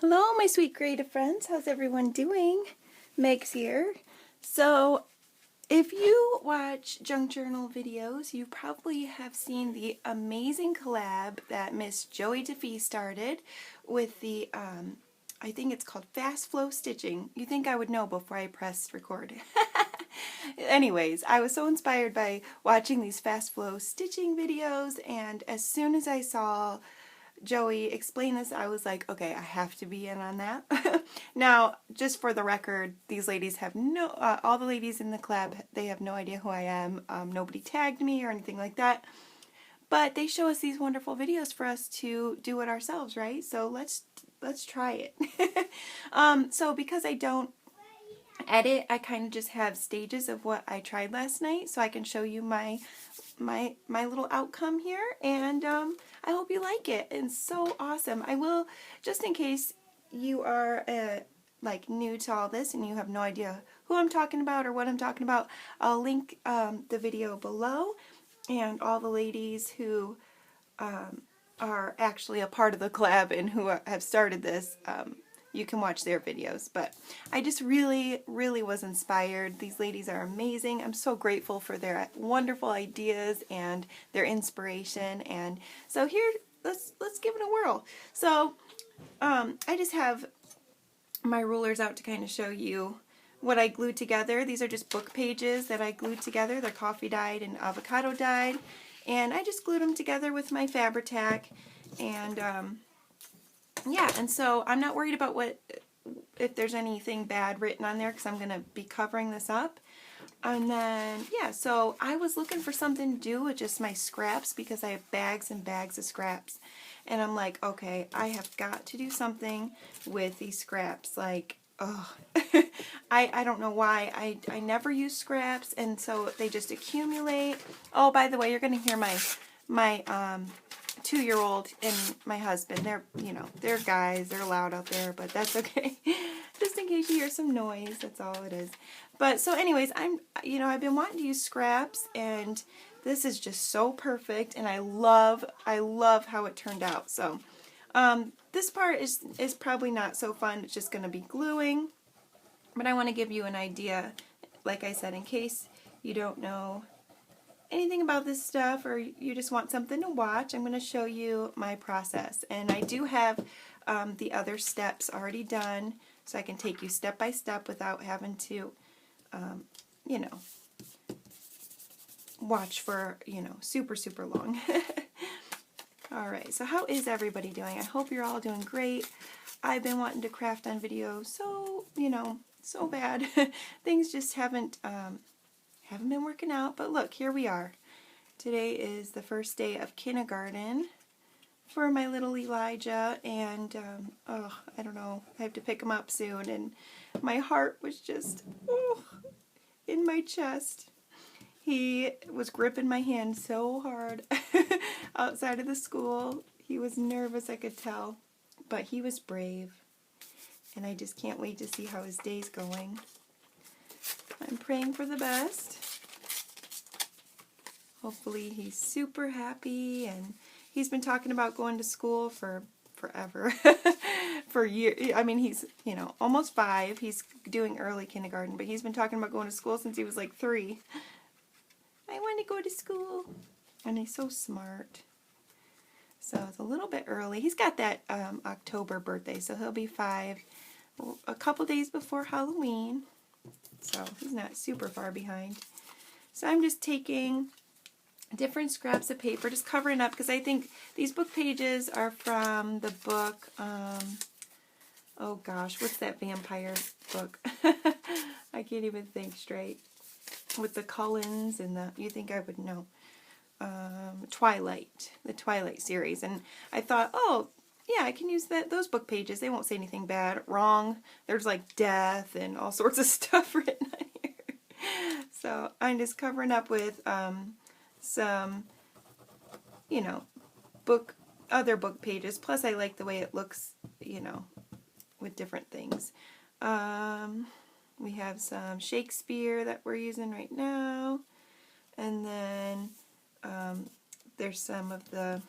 Hello, my sweet creative friends. How's everyone doing? Meg's here. So, if you watch junk journal videos, you probably have seen the amazing collab that Miss Joie started with the, I think it's called fast flow stitching. You think I would know before I pressed record. Anyways, I was so inspired by watching these fast flow stitching videos, and as soon as I saw Joey explain this, I was like, okay, I have to be in on that. Now, just for the record, these ladies have all the ladies in the club, they have no idea who I am. Nobody tagged me or anything like that. But they show us these wonderful videos for us to do it ourselves, right? So let's try it. So because I don't edit, I kind of just have stages of what I tried last night, so I can show you my little outcome here, and I hope you like it. It's so awesome. I will, just in case you are like new to all this and you have no idea who I'm talking about or what I'm talking about, I'll link the video below, and all the ladies who are actually a part of the collab and who have started this, you can watch their videos. But I just really was inspired. These ladies are amazing. I'm so grateful for their wonderful ideas and their inspiration. And so here, let's give it a whirl. So I just have my rulers out to kind of show you what I glued together. These are just book pages that I glued together. They're coffee dyed and avocado dyed. And I just glued them together with my Fabri-Tac. And yeah, and so I'm not worried about if there's anything bad written on there, because I'm going to be covering this up. And then, yeah, so I was looking for something to do with just my scraps, because I have bags and bags of scraps. And I'm like, okay, I have got to do something with these scraps. Like, oh, I don't know why. I never use scraps, and so they just accumulate. Oh, by the way, you're going to hear my 2-year-old and my husband. They're guys. They're loud out there, but that's okay. Just in case you hear some noise, that's all it is. But so anyways, I've been wanting to use scraps, and this is just so perfect, and I love how it turned out. So this part is probably not so fun. It's just going to be gluing, but I want to give you an idea, like I said, in case you don't know anything about this stuff or you just want something to watch. I'm going to show you my process, and I do have the other steps already done, so I can take you step by step without having to watch for super long. Alright, so how is everybody doing? I hope you're all doing great. I've been wanting to craft on video so bad. Things just haven't been working out, but look, here we are. Today is the first day of kindergarten for my little Elijah, and I don't know, I have to pick him up soon, and my heart was just in my chest. He was gripping my hand so hard outside of the school. He was nervous, I could tell, but he was brave, and I just can't wait to see how his day's going. I'm praying for the best. Hopefully he's super happy, and he's been talking about going to school for forever. For years. I mean, he's, almost 5. He's doing early kindergarten, but he's been talking about going to school since he was like 3. I want to go to school. And he's so smart. So it's a little bit early. He's got that October birthday, so he'll be 5 a couple days before Halloween. So he's not super far behind. So I'm just taking different scraps of paper, just covering up, because I think these book pages are from the book, oh gosh, what's that vampire book? I can't even think straight. With the Cullens and you think I would know. Twilight, the Twilight series. And I thought, oh, yeah, I can use those book pages. They won't say anything bad. Wrong. There's like death and all sorts of stuff written on here. So I'm just covering up with some, other book pages. Plus I like the way it looks, with different things. We have some Shakespeare that we're using right now. And then there's some of the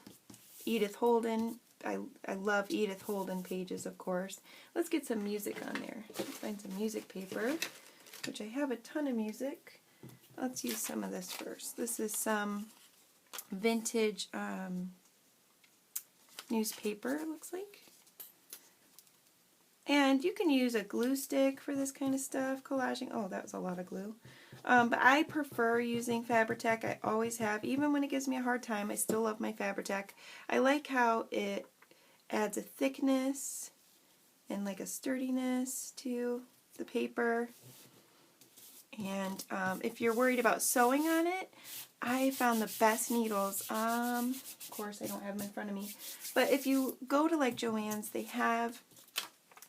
Edith Holden I love Edith Holden pages, of course. Let's get some music on there. Let's find some music paper, which I have a ton of music. Let's use some of this first. This is some vintage newspaper, it looks like. And you can use a glue stick for this kind of stuff, collaging. Oh, that was a lot of glue. But I prefer using Fabri-Tac. I always have. Even when it gives me a hard time, I still love my Fabri-Tac. I like how it adds a thickness and like a sturdiness to the paper. And if you're worried about sewing on it, I found the best needles. Of course, I don't have them in front of me. But if you go to like Joann's, they have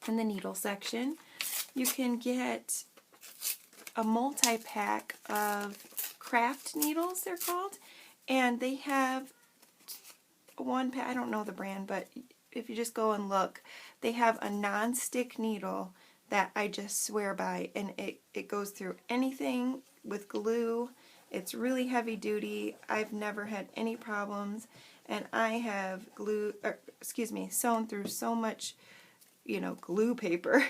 in the needle section, you can get a multi-pack of craft needles, they're called. And they have one pack, I don't know the brand, but if you just go and look, they have a non-stick needle that I just swear by, and it goes through anything with glue. It's really heavy duty. I've never had any problems, and I have sewn through so much, you know, glue paper.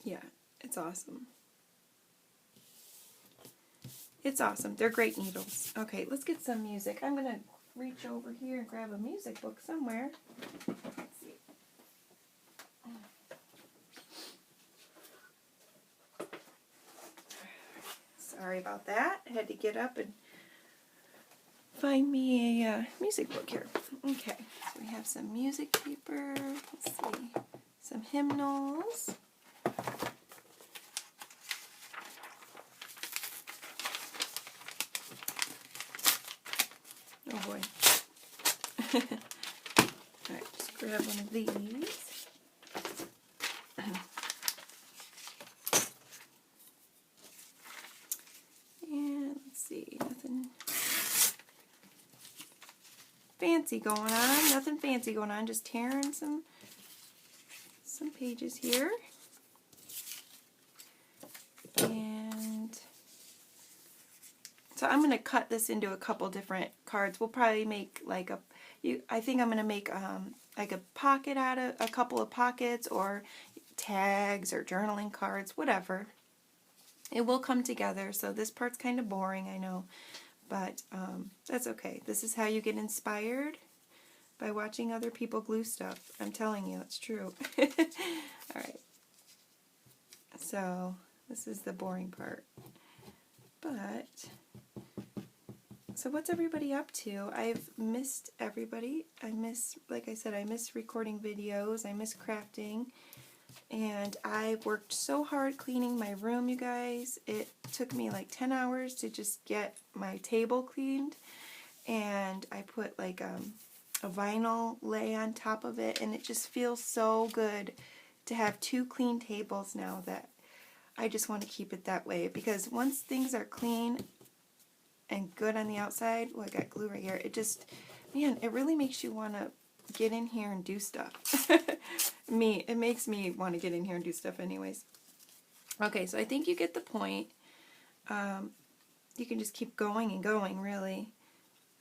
Yeah, it's awesome. It's awesome. They're great needles. Okay, let's get some music. I'm going to reach over here and grab a music book somewhere. Let's see. Sorry about that. I had to get up and find me a music book here. Okay, so we have some music paper. Let's see. Some hymnals. Oh boy. Alright, just grab one of these. And let's see, nothing fancy going on. Nothing fancy going on, just tearing some pages here. And so I'm going to cut this into a couple different cards. We'll probably make like I think I'm going to make like a pocket out of a couple of pockets, or tags or journaling cards, whatever. It will come together. So this part's kind of boring, I know, but that's okay. This is how you get inspired, by watching other people glue stuff. I'm telling you, it's true. Alright. So this is the boring part. But so what's everybody up to? I've missed everybody. Like I said, I miss recording videos. I miss crafting. And I've worked so hard cleaning my room, you guys. It took me like 10 hours to just get my table cleaned. And I put like a vinyl lay on top of it. And it just feels so good to have 2 clean tables now, that I just want to keep it that way. Because once things are clean and good on the outside, well, I got glue right here, it just, man, it really makes you want to get in here and do stuff. It makes me want to get in here and do stuff anyways. Okay, so I think you get the point. You can just keep going and going, really.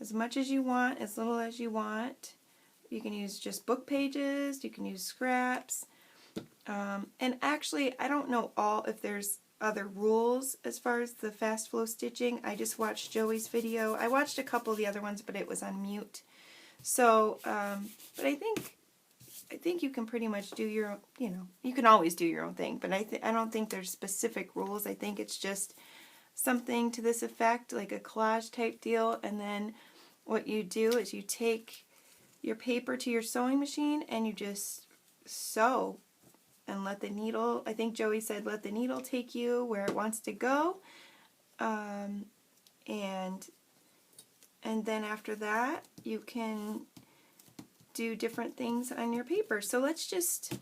As much as you want, as little as you want. You can use just book pages, you can use scraps. And actually, I don't know if there's other rules as far as the fast flow stitching. I just watched Joie's video. I watched a couple of the other ones, but it was on mute. So, but I think you can pretty much do your, you can always do your own thing, but I don't think there's specific rules. I think it's just something to this effect, like a collage type deal, and then what you do is you take your paper to your sewing machine and you just sew and let the needle, I think Joey said, let the needle take you where it wants to go, and then after that you can do different things on your paper. So let's just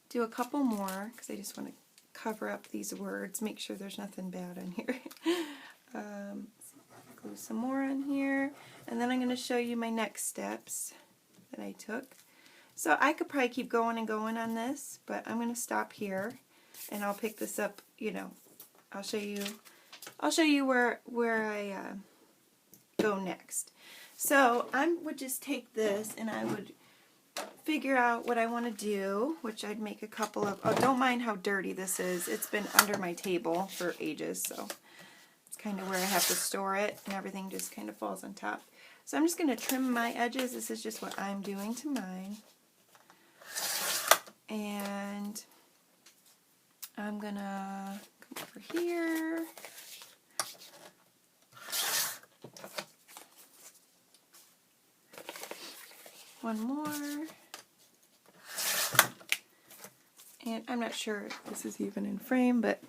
do a couple more, because I just want to cover up these words, make sure there's nothing bad on here. Glue some more on here, and then I'm going to show you my next steps that I took. So I could probably keep going and going on this, but I'm going to stop here, and I'll pick this up, I'll show you where I go next. So I would just take this and I would figure out what I want to do, which I'd make a couple of, oh, don't mind how dirty this is. It's been under my table for ages, so it's kind of where I have to store it, and everything just kind of falls on top. So I'm just going to trim my edges. This is just what I'm doing to mine. And I'm going to come over here. One more. And I'm not sure if this is even in frame, but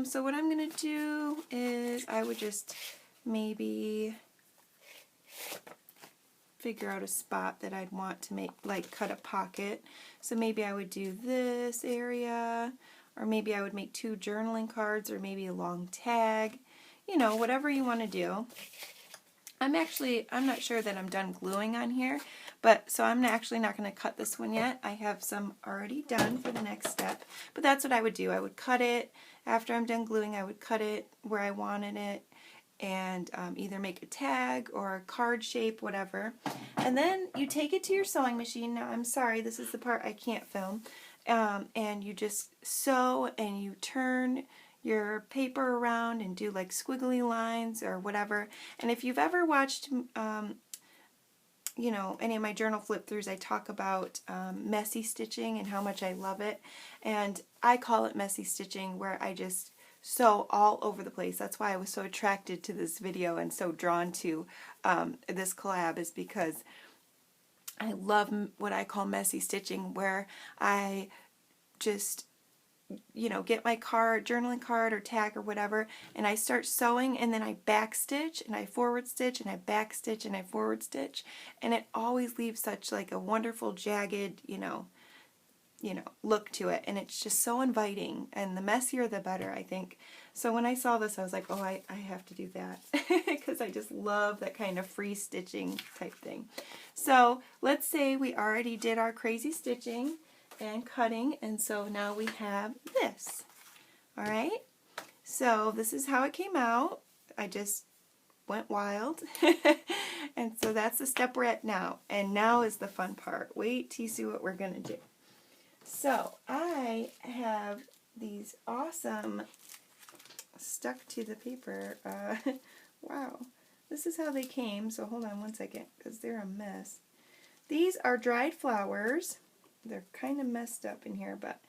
so what I'm going to do is I would just maybe figure out a spot that I'd want to make, like cut a pocket. So maybe I would do this area, or maybe I would make 2 journaling cards, or maybe a long tag, you know, whatever you want to do. I'm not sure that I'm done gluing on here, but so I'm actually not going to cut this one yet. I have some already done for the next step, but that's what I would do. I would cut it after I'm done gluing. I would cut it where I wanted it, and either make a tag or a card shape, whatever. And then you take it to your sewing machine. Now, I'm sorry, this is the part I can't film. And you just sew and you turn your paper around and do like squiggly lines or whatever. And if you've ever watched, you know, any of my journal flip throughs, I talk about messy stitching and how much I love it. And I call it messy stitching, where I just sew all over the place. That's why I was so attracted to this video and so drawn to this collab, is because I love what I call messy stitching, where I just, you know, get my card, journaling card or tag or whatever, and I start sewing, and then I back stitch and I forward stitch and I back stitch and I forward stitch, and it always leaves such like a wonderful jagged, you know, look to it, and it's just so inviting, and the messier the better, I think. So when I saw this, I was like, oh, I have to do that, because I just love that kind of free stitching type thing. So let's say we already did our crazy stitching and cutting, and so now we have this. Alright, so this is how it came out. I just went wild. And so that's the step we're at now, and now is the fun part. Wait till you see what we're going to do. So I have these awesome, stuck to the paper, wow, this is how they came. So hold on one second, because they're a mess. These are dried flowers. They're kind of messed up in here, but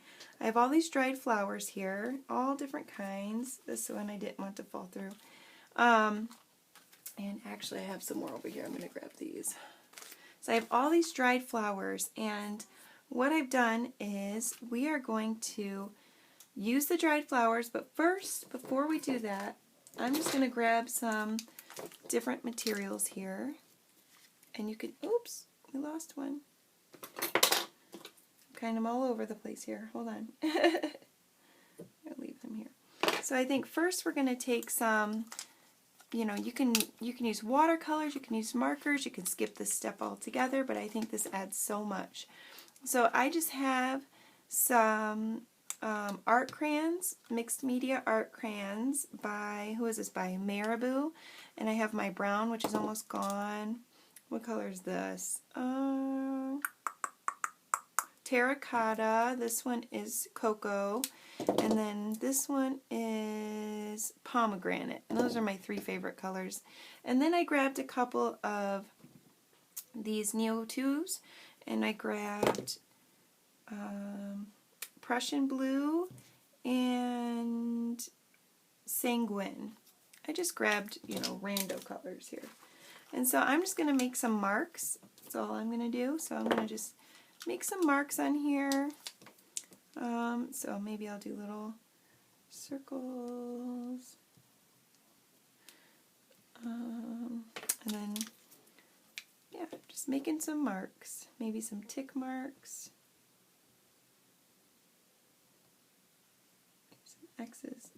I have all these dried flowers here, all different kinds. This one I didn't want to fall through. And actually I have some more over here. I'm going to grab these. So I have all these dried flowers, and what I've done is we are going to use the dried flowers, but first, before we do that, I'm just going to grab some different materials here. And you can, oops, we lost one. Kind of all over the place here. Hold on. I'll leave them here. So I think first we're going to take some, you know, you can use watercolors, you can use markers, you can skip this step altogether, but I think this adds so much. So I just have some art crayons, mixed media art crayons by, who is this by? Marabou. And I have my brown, which is almost gone. What color is this? Terracotta. This one is cocoa, and then this one is pomegranate, and those are my 3 favorite colors. And then I grabbed a couple of these Neo 2s, and I grabbed Prussian blue and sanguine. I just grabbed, you know, rando colors here. And so I'm just going to make some marks. That's all I'm going to do. So I'm going to just make some marks on here. So maybe I'll do little circles. And then, yeah, just making some marks. Maybe some tick marks. Some X's.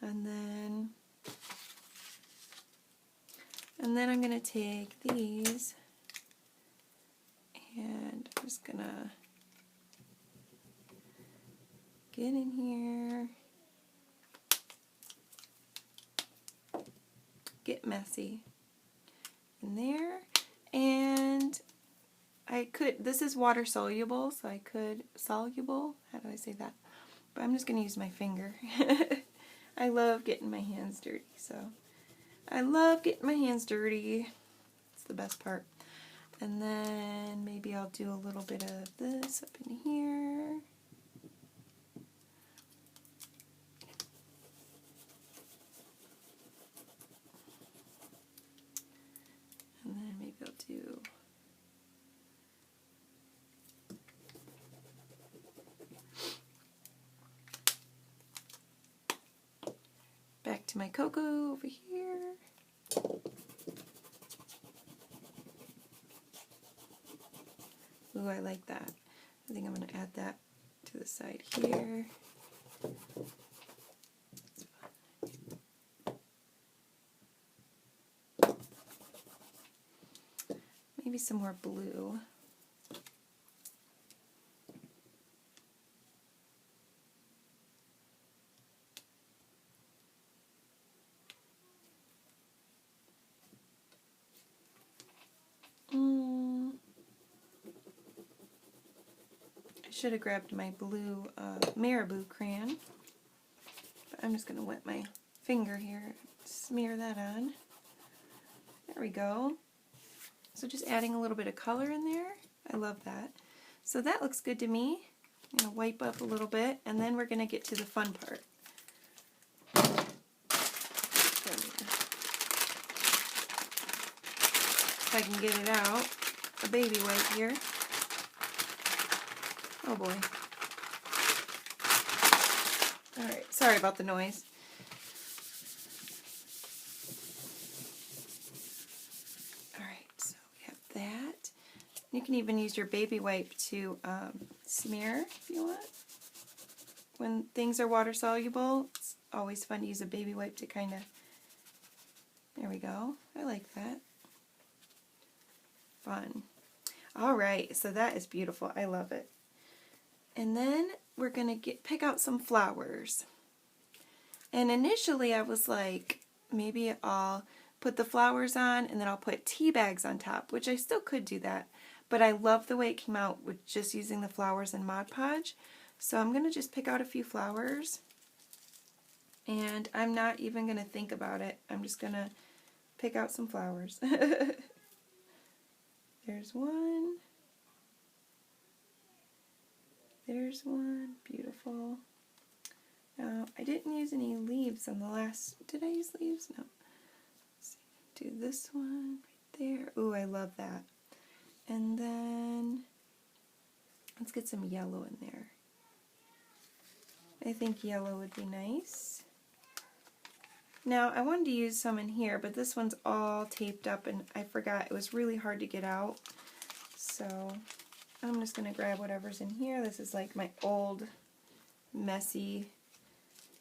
And then I'm going to take these, and I'm just going to get in here get messy in there. And this is water soluble, so I could, soluble? How do I say that? But I'm just going to use my finger. I love getting my hands dirty, so I love getting my hands dirty. It's the best part. And then maybe I'll do a little bit of this up in here. And then maybe I'll do back to my cocoa over here. Ooh, I like that. I think I'm going to add that to the side here. Maybe some more blue. I should have grabbed my blue marabou crayon, but I'm just going to wet my finger here, smear that on. There we go. So just adding a little bit of color in there. I love that. So that looks good to me. I'm going to wipe up a little bit, and then we're going to get to the fun part. If I can get it out. A baby wipe here. Oh boy. Alright, sorry about the noise. Alright, so we have that. You can even use your baby wipe to smear if you want. When things are water soluble, it's always fun to use a baby wipe to kind of... There we go. I like that. Fun. Alright, so that is beautiful. I love it. And then we're going to pick out some flowers. And initially I was like, maybe I'll put the flowers on and then I'll put tea bags on top, which I still could do that. But I love the way it came out with just using the flowers and Mod Podge. So I'm going to just pick out a few flowers. And I'm not even going to think about it. I'm just going to pick out some flowers. There's one. There's one. Beautiful. Now, I didn't use any leaves on the last... Did I use leaves? No. Let's see. Do this one right there. Ooh, I love that. And then let's get some yellow in there. I think yellow would be nice. Now, I wanted to use some in here, but this one's all taped up and I forgot. It was really hard to get out. So I'm just going to grab whatever's in here. This is like my old, messy,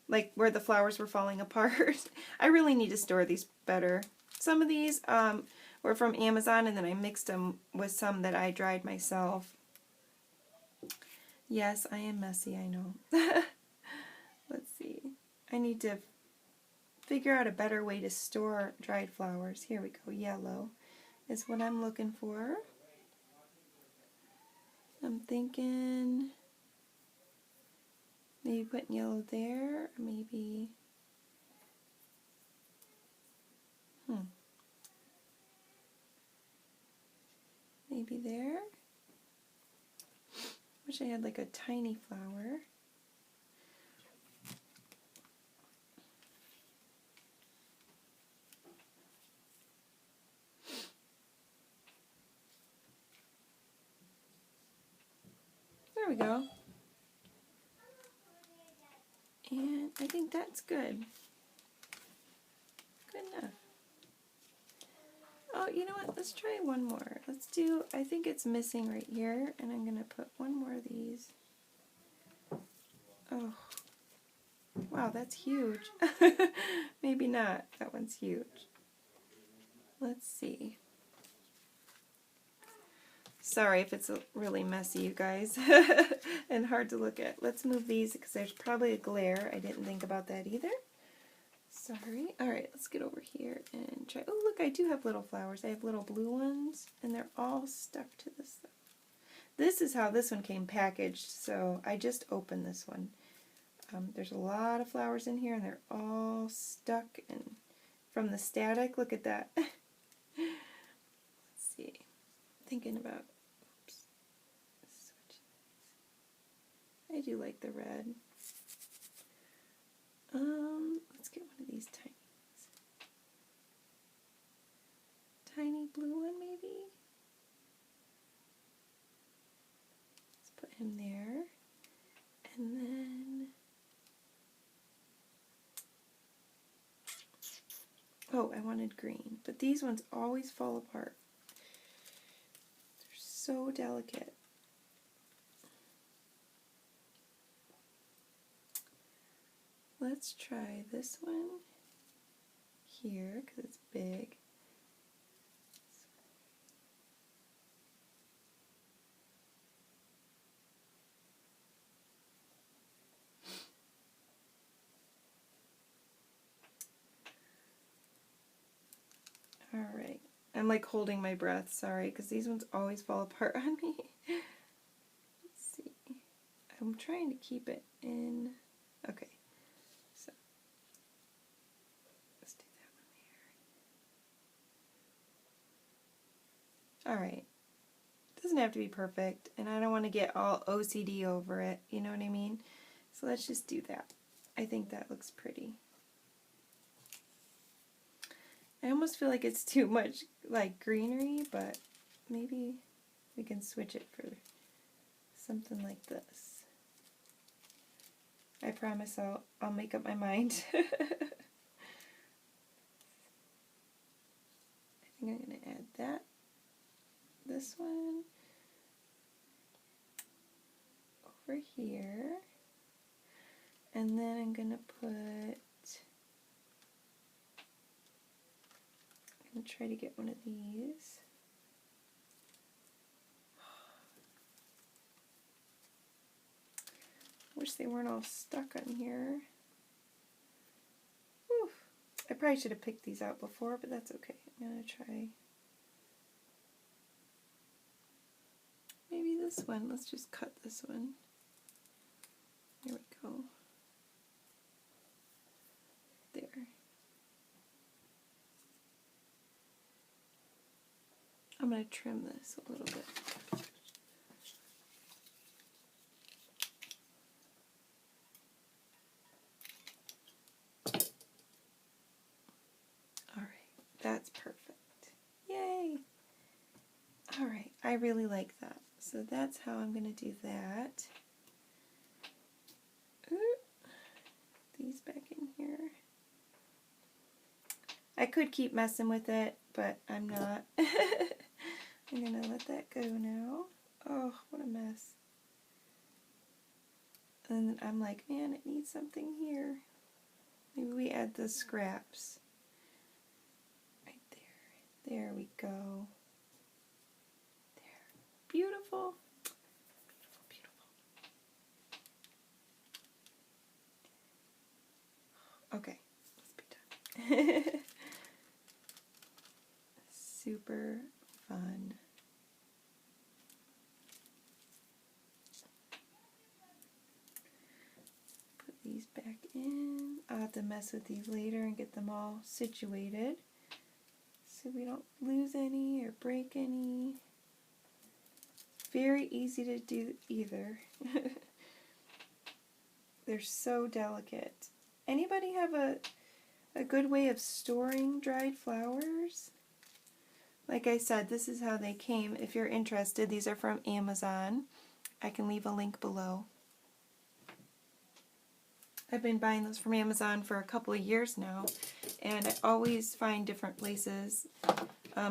like where the flowers were falling apart. I really need to store these better. Some of these were from Amazon and then I mixed them with some that I dried myself. Yes, I am messy, I know. Let's see. I need to figure out a better way to store dried flowers. Here we go. Yellow is what I'm looking for. I'm thinking maybe putting yellow there, or maybe maybe there. Wish I had like a tiny flower. There we go. And I think that's good. Good enough. Oh, you know what? Let's try one more. Let's do, I think it's missing right here, and I'm going to put one more of these. Oh. Wow, that's huge. Maybe not. That one's huge. Let's see. Sorry if it's really messy, you guys, and hard to look at. Let's move these because there's probably a glare. I didn't think about that either. So Sorry. Alright, let's get over here and try. Oh, look, I do have little flowers. I have little blue ones, and they're all stuck to this. This is how this one came packaged, so I just opened this one. There's a lot of flowers in here, and they're all stuck and from the static. Look at that. Let's see. Thinking about, oops. I do like the red. Let's get one of these tiny ones. Tiny blue one, maybe? Let's put him there. And then, oh, I wanted green, but these ones always fall apart. They're so delicate. Let's try this one here because it's big. Alright, I'm like holding my breath, sorry, because these ones always fall apart on me. Let's see. I'm trying to keep it in. Okay. So let's do that one there. Alright. Doesn't have to be perfect, and I don't want to get all OCD over it, you know what I mean? So let's just do that. I think that looks pretty. I almost feel like it's too much like greenery, but maybe we can switch it for something like this. I promise I'll make up my mind. I think I'm going to add that. This one over here. And then I'm going to try to get one of these. Wish they weren't all stuck on here. Whew. I probably should have picked these out before, but that's okay. I'm going to try maybe this one. Let's just cut this one. There we go. There. I'm going to trim this a little bit. Alright, that's perfect. Yay! Alright, I really like that. So that's how I'm going to do that. Ooh, these back in here. I could keep messing with it, but I'm not. I'm going to let that go now. Oh, what a mess. And I'm like, man, it needs something here. Maybe we add the scraps. Right there. There we go. There. Beautiful. Beautiful, beautiful. Okay, let's be done. Super fun. Put these back in. I'll have to mess with these later and get them all situated so we don't lose any or break any. Very easy to do either. They're so delicate. Anybody have a good way of storing dried flowers? Like I said, this is how they came. If you're interested, these are from Amazon. I can leave a link below. I've been buying those from Amazon for a couple of years now, and I always find different places.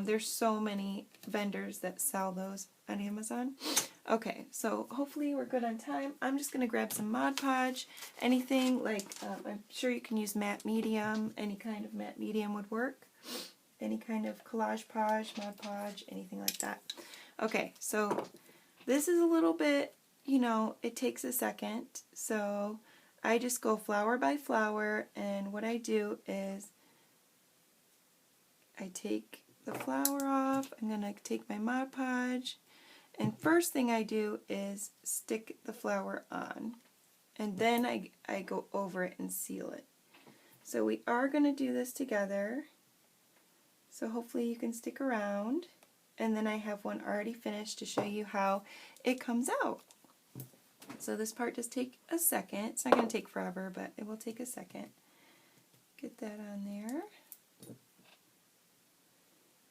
There's so many vendors that sell those on Amazon. Okay, so hopefully we're good on time. I'm just going to grab some Mod Podge. Anything like, I'm sure you can use matte medium. Any kind of matte medium would work. Any kind of Collage Podge, Mod Podge, anything like that. Okay, so this is a little bit, you know, it takes a second. So I just go flower by flower, and what I do is I take the flower off. I'm going to take my Mod Podge, and first thing I do is stick the flower on, and then I go over it and seal it. So we are going to do this together, so hopefully you can stick around. And then I have one already finished to show you how it comes out. So this part does take a second. It's not going to take forever, but it will take a second. Get that on there.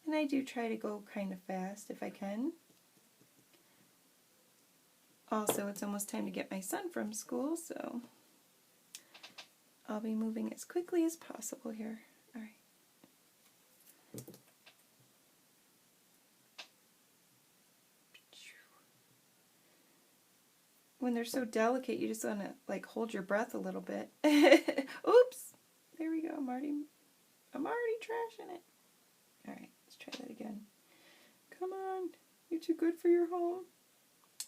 And I do try to go kind of fast if I can. Also, it's almost time to get my son from school, so I'll be moving as quickly as possible here. All right. When they're so delicate, you just want to like hold your breath a little bit. Oops! There we go. I'm already trashing it. All right, let's try that again. Come on, you're too good for your home.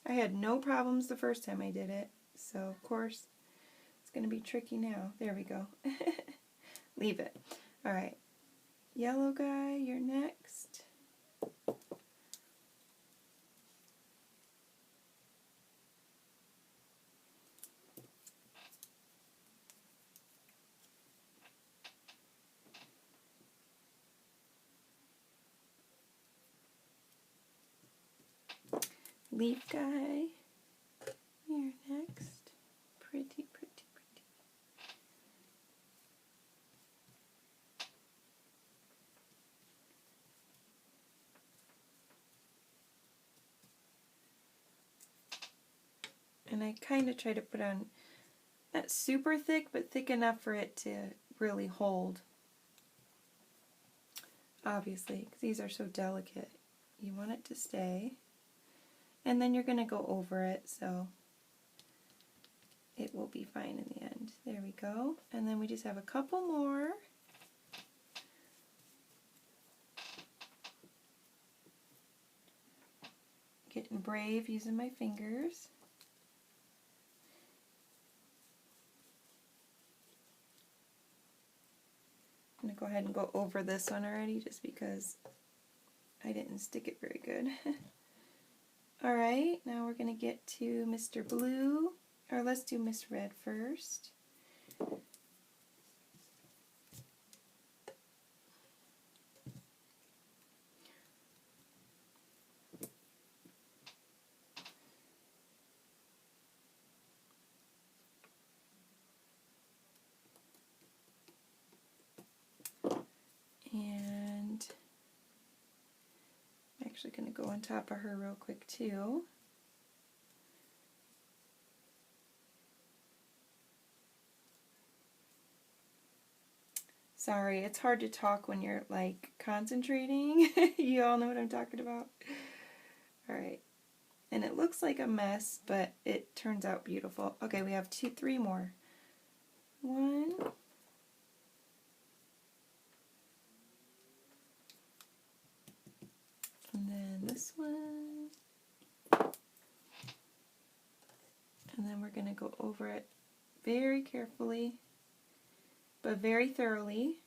I had no problems the first time I did it, so of course it's going to be tricky now. There we go. Leave it. All right, yellow guy, you're next. Leaf guy, you're next. Pretty, pretty, pretty. And I kind of try to put on not super thick, but thick enough for it to really hold. Obviously, because these are so delicate. You want it to stay. And then you're going to go over it, so it will be fine in the end. There we go. And then we just have a couple more. Getting brave using my fingers. I'm going to go ahead and go over this one already just because I didn't stick it very good. Alright, now we're going to get to Mr. Blue, or let's do Miss Red first. And I'm actually going to go on top of her real quick too. Sorry, it's hard to talk when you're like concentrating. You all know what I'm talking about. Alright. And it looks like a mess, but it turns out beautiful. Okay, we have three more. One. And then this one. And then we're going to go over it very carefully, but very thoroughly.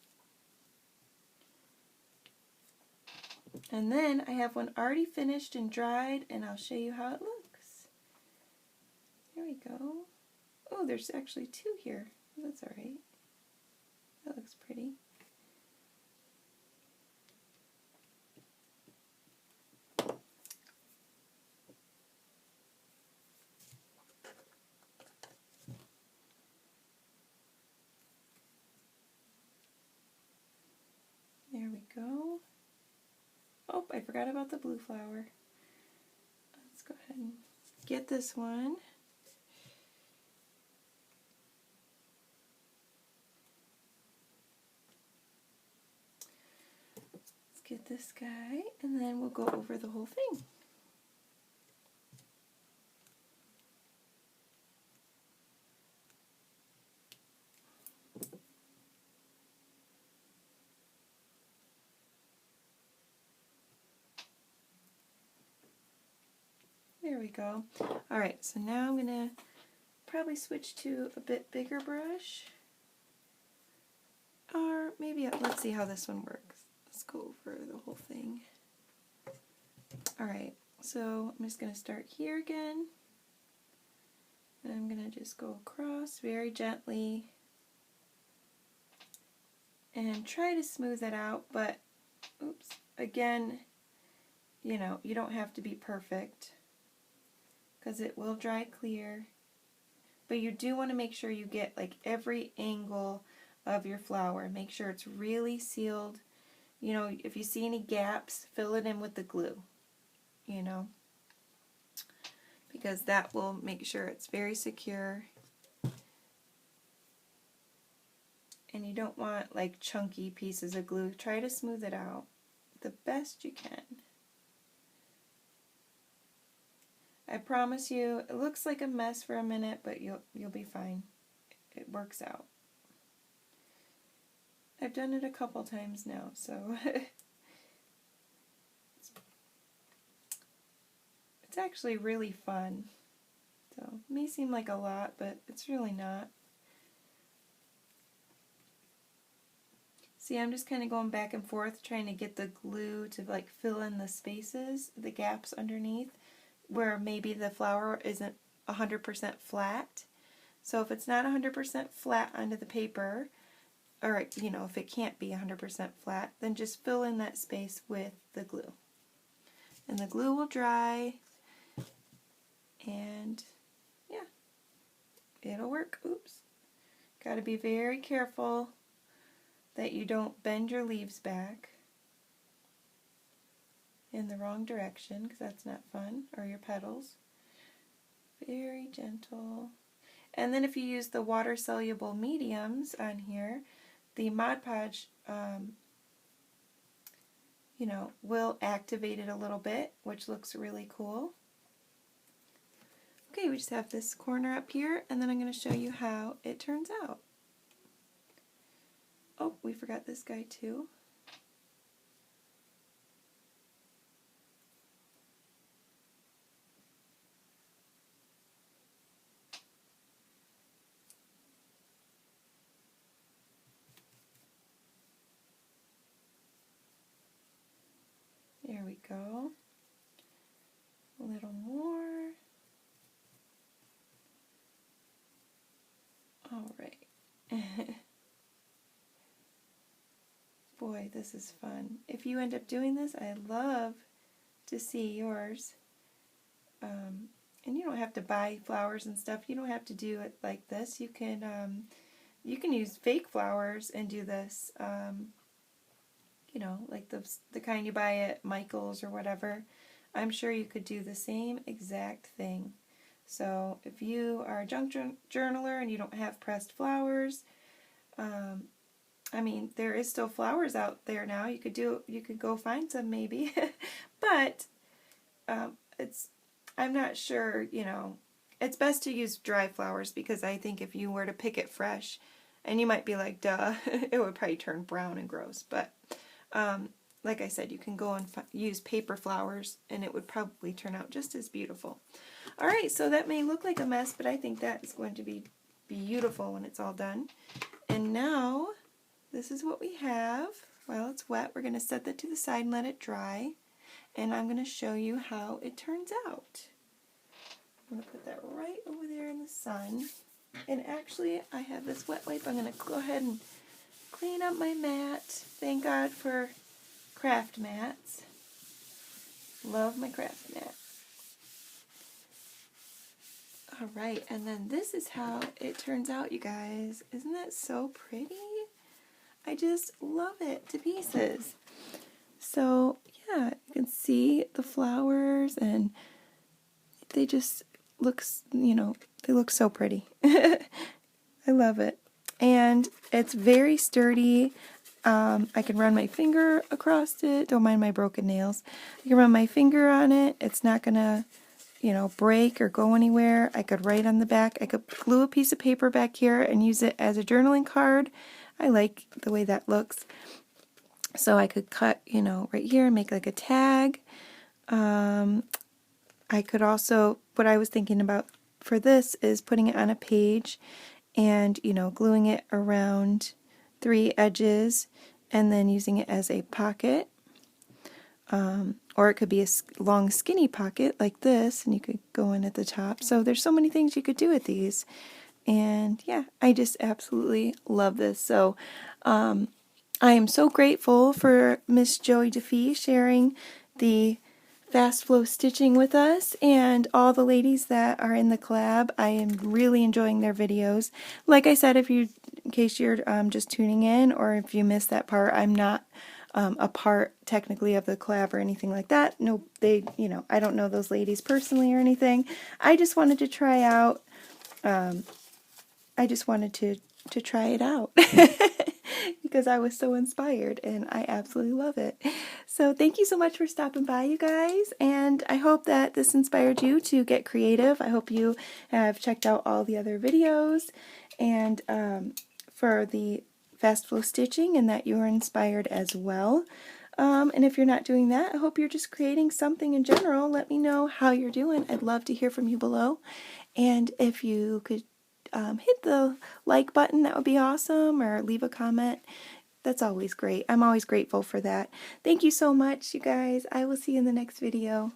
And then I have one already finished and dried, and I'll show you how it looks. There we go. Oh, there's actually two here. That's alright. That looks pretty. There we go. Oh, I forgot about the blue flower. Let's go ahead and get this one. Let's get this guy, and then we'll go over the whole thing. There we go. Alright, so now I'm going to probably switch to a bit bigger brush. Or maybe, let's see how this one works. Let's go over the whole thing. Alright, so I'm just going to start here again. And I'm going to just go across very gently. And try to smooth it out, but, oops, again, you know, you don't have to be perfect, because it will dry clear. But you do want to make sure you get like every angle of your flower. Make sure it's really sealed. You know, if you see any gaps, fill it in with the glue, you know, because that will make sure it's very secure. And you don't want like chunky pieces of glue. Try to smooth it out the best you can. I promise you, it looks like a mess for a minute, but you'll be fine. It works out. I've done it a couple times now, so it's actually really fun. So it may seem like a lot, but it's really not. See, I'm just kind of going back and forth trying to get the glue to like fill in the spaces, the gaps underneath, where maybe the flower isn't 100% flat. So if it's not 100% flat onto the paper, or you know, if it can't be 100% flat, then just fill in that space with the glue. And the glue will dry, and yeah, it'll work. Oops. Got to be very careful that you don't bend your leaves back in the wrong direction, because that's not fun, or your petals. Very gentle. And then if you use the water-soluble mediums on here, the Mod Podge, you know, will activate it a little bit, which looks really cool. Okay, we just have this corner up here, and then I'm going to show you how it turns out. Oh, we forgot this guy too. There we go. A little more. All right. Boy, this is fun. If you end up doing this, I'd love to see yours. And you don't have to buy flowers and stuff. You don't have to do it like this. You can use fake flowers and do this. You know, like the kind you buy at Michael's or whatever. I'm sure you could do the same exact thing. So if you are a junk journaler and you don't have pressed flowers, I mean, there is still flowers out there now. You could go find some maybe, but I'm not sure. You know, it's best to use dry flowers, because I think if you were to pick it fresh, and you might be like, duh, it would probably turn brown and gross. But like I said, you can go and use paper flowers, and it would probably turn out just as beautiful. All right, so that may look like a mess, but I think that is going to be beautiful when it's all done. And now, this is what we have. While it's wet, we're going to set that to the side and let it dry. And I'm going to show you how it turns out. I'm going to put that right over there in the sun. And actually, I have this wet wipe. I'm going to go ahead and clean up my mat. Thank God for craft mats. Love my craft mat. Alright, and then this is how it turns out, you guys. Isn't that so pretty? I just love it to pieces. So, yeah, you can see the flowers, and they just look, you know, they look so pretty. I love it. And it's very sturdy. I can run my finger across it. Don't mind my broken nails. I can run my finger on it. It's not going to, you know, break or go anywhere. I could write on the back. I could glue a piece of paper back here and use it as a journaling card. I like the way that looks. So I could cut, you know, right here and make like a tag. I could also, what I was thinking about for this is putting it on a page and, you know, gluing it around 3 edges and then using it as a pocket. Or it could be a long skinny pocket like this, and you could go in at the top. So there's so many things you could do with these. And yeah, I just absolutely love this. So I am so grateful for Miss Joie DeFee sharing the fast flow stitching with us, and all the ladies that are in the collab. I am really enjoying their videos. Like I said, in case you're just tuning in, or if you missed that part, I'm not a part technically of the collab or anything like that. No, you know, I don't know those ladies personally or anything. I just wanted to try out. I just wanted to try it out because I was so inspired, and I absolutely love it. So thank you so much for stopping by, you guys, and I hope that this inspired you to get creative. I hope you have checked out all the other videos and for the fast flow stitching, and that you were inspired as well. And if you're not doing that, I hope you're just creating something in general. Let me know how you're doing. I'd love to hear from you below. And if you could hit the like button, that would be awesome, or leave a comment. That's always great. I'm always grateful for that. Thank you so much, you guys. I will see you in the next video.